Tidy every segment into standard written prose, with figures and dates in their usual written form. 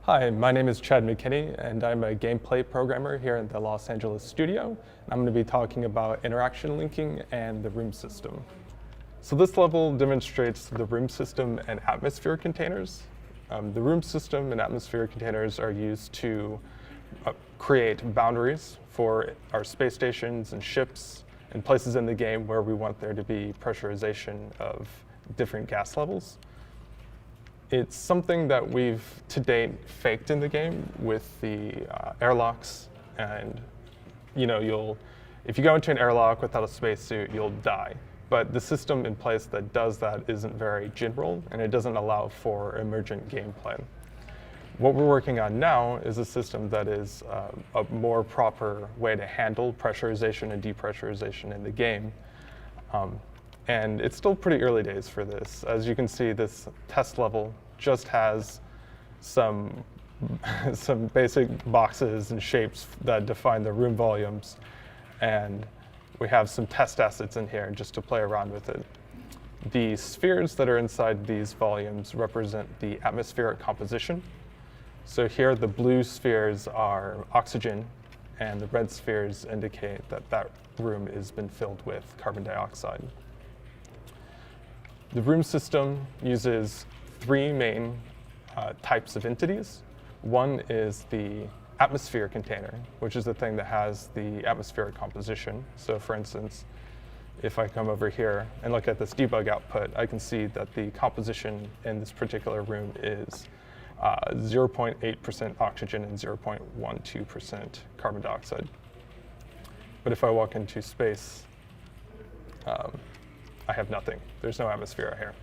Hi, my name is Chad McKinney, and I'm a gameplay programmer here in the Los Angeles studio. I'm going to be talking about interaction linking and the room system. So this level demonstrates the room system and atmosphere containers. The room system and atmosphere containers are used to create boundaries for our space stations and ships and places in the game where we want there to be pressurization of different gas levels. It's something that we've, to date, faked in the game with the airlocks, and if you go into an airlock without a spacesuit, you'll die. But the system in place that does that isn't very general, and it doesn't allow for emergent gameplay. What we're working on now is a system that is a more proper way to handle pressurization and depressurization in the game. And it's still pretty early days for this. As you can see, this test level just has some basic boxes and shapes that define the room volumes. And we have some test assets in here just to play around with it. The spheres that are inside these volumes represent the atmospheric composition. So here the blue spheres are oxygen, and the red spheres indicate that that room has been filled with carbon dioxide. The room system uses three main types of entities. One is the atmosphere container, which is the thing that has the atmospheric composition. So for instance, if I come over here and look at this debug output, I can see that the composition in this particular room is 0.8% oxygen and 0.12% carbon dioxide. But if I walk into space, I have nothing. There's no atmosphere out here.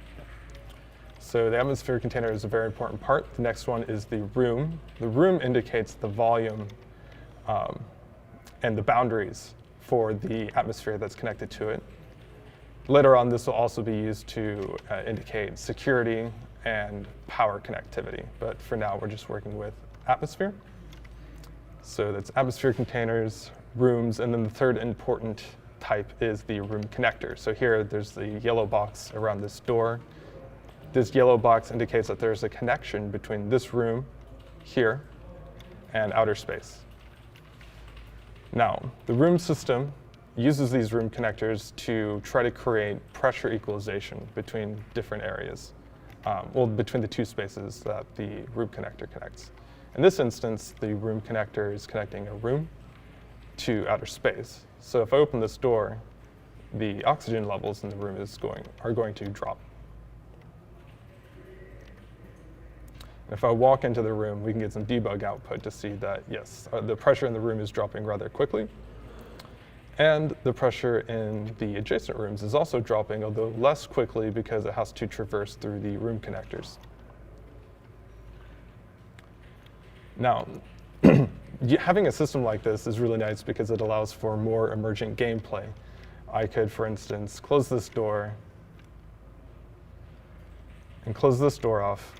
So the atmosphere container is a very important part. The next one is the room. The room indicates the volume and the boundaries for the atmosphere that's connected to it. Later on, this will also be used to indicate security and power connectivity. But for now, we're just working with atmosphere. So that's atmosphere containers, rooms, and then the third important type is the room connector. So here, there's the yellow box around this door. This yellow box indicates that there's a connection between this room here and outer space. Now, the room system uses these room connectors to try to create pressure equalization between different areas, between the two spaces that the room connector connects. In this instance, the room connector is connecting a room to outer space. So if I open this door, the oxygen levels in the room are going to drop. If I walk into the room, we can get some debug output to see that, yes, the pressure in the room is dropping rather quickly. And the pressure in the adjacent rooms is also dropping, although less quickly because it has to traverse through the room connectors. Now, having a system like this is really nice because it allows for more emergent gameplay. I could, for instance, close this door and close this door off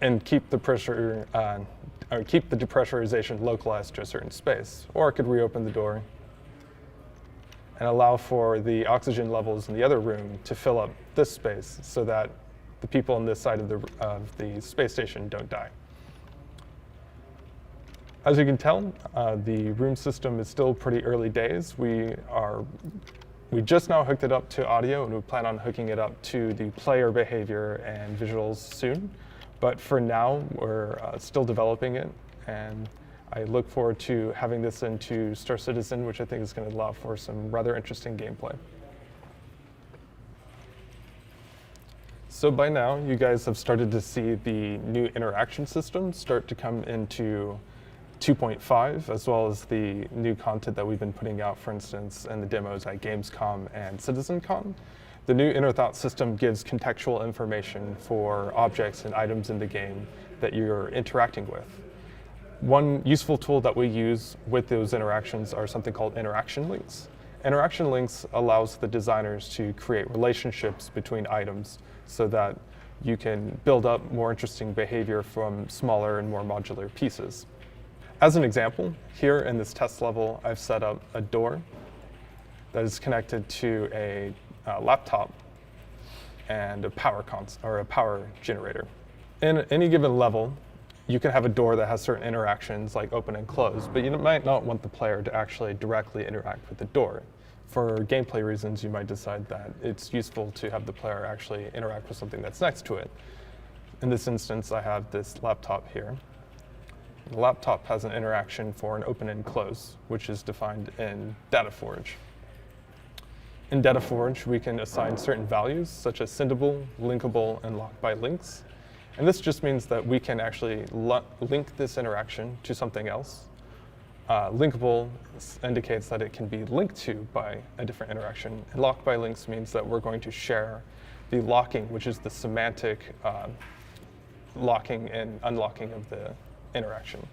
and keep the pressure, or keep the depressurization localized to a certain space. Or I could reopen the door and allow for the oxygen levels in the other room to fill up this space so that the people on this side of the space station don't die. As you can tell, the room system is still pretty early days. We just now hooked it up to audio, and we plan on hooking it up to the player behavior and visuals soon. But for now, we're still developing it, and I look forward to having this into Star Citizen, which I think is going to allow for some rather interesting gameplay. So by now, you guys have started to see the new interaction system start to come into 2.5, as well as the new content that we've been putting out, for instance, in the demos at Gamescom and CitizenCon. The new inner thought system gives contextual information for objects and items in the game that you're interacting with. One useful tool that we use with those interactions are something called interaction links. Interaction links allows the designers to create relationships between items so that you can build up more interesting behavior from smaller and more modular pieces. As an example, here in this test level, I've set up a door that is connected to a laptop and a power generator. In any given level, you can have a door that has certain interactions like open and close, but you might not want the player to actually directly interact with the door. For gameplay reasons, you might decide that it's useful to have the player actually interact with something that's next to it. In this instance, I have this laptop here. The laptop has an interaction for an open and close, which is defined in DataForge. In DataForge, we can assign certain values, such as sendable, linkable, and locked by links. And this just means that we can actually link this interaction to something else. Linkable indicates that it can be linked to by a different interaction. And locked by links means that we're going to share the locking, which is the semantic locking and unlocking of the interaction.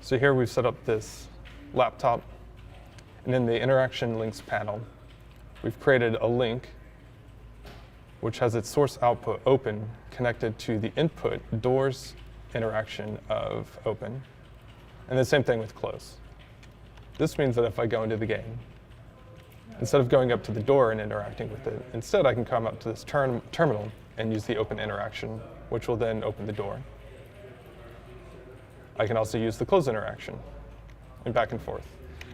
So here we've set up this laptop, and in the interaction links panel, we've created a link which has its source output open connected to the input doors interaction of open, and the same thing with close. This means that if I go into the game, instead of going up to the door and interacting with it, instead I can come up to this terminal and use the open interaction, which will then open the door. I can also use the close interaction, and back and forth.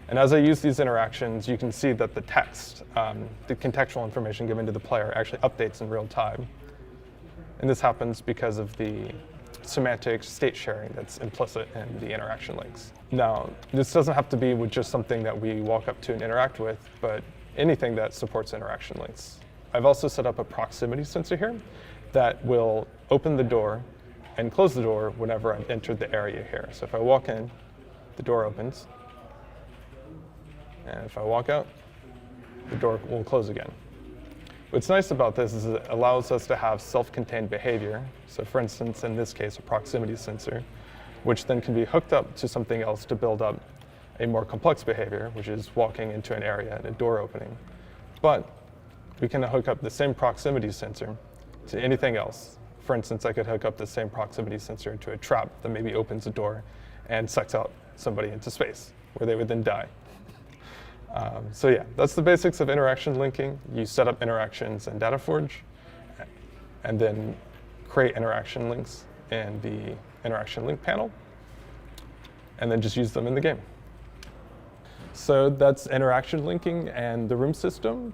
And as I use these interactions, you can see that the text, the contextual information given to the player actually updates in real time. And this happens because of the semantic state sharing that's implicit in the interaction links. Now, this doesn't have to be with just something that we walk up to and interact with, but anything that supports interaction links. I've also set up a proximity sensor here that will open the door and close the door whenever I've entered the area here. So if I walk in, the door opens. And if I walk out, the door will close again. What's nice about this is it allows us to have self-contained behavior. So for instance, in this case, a proximity sensor, which then can be hooked up to something else to build up a more complex behavior, which is walking into an area and a door opening. But we can hook up the same proximity sensor to anything else. For instance, I could hook up the same proximity sensor to a trap that maybe opens a door and sucks out somebody into space, where they would then die. So yeah, that's the basics of interaction linking. You set up interactions in DataForge, and then create interaction links in the interaction link panel, and then just use them in the game. So that's interaction linking and the room system.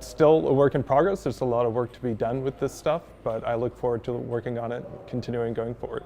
Still a work in progress. There's a lot of work to be done with this stuff, but I look forward to working on it, continuing going forward.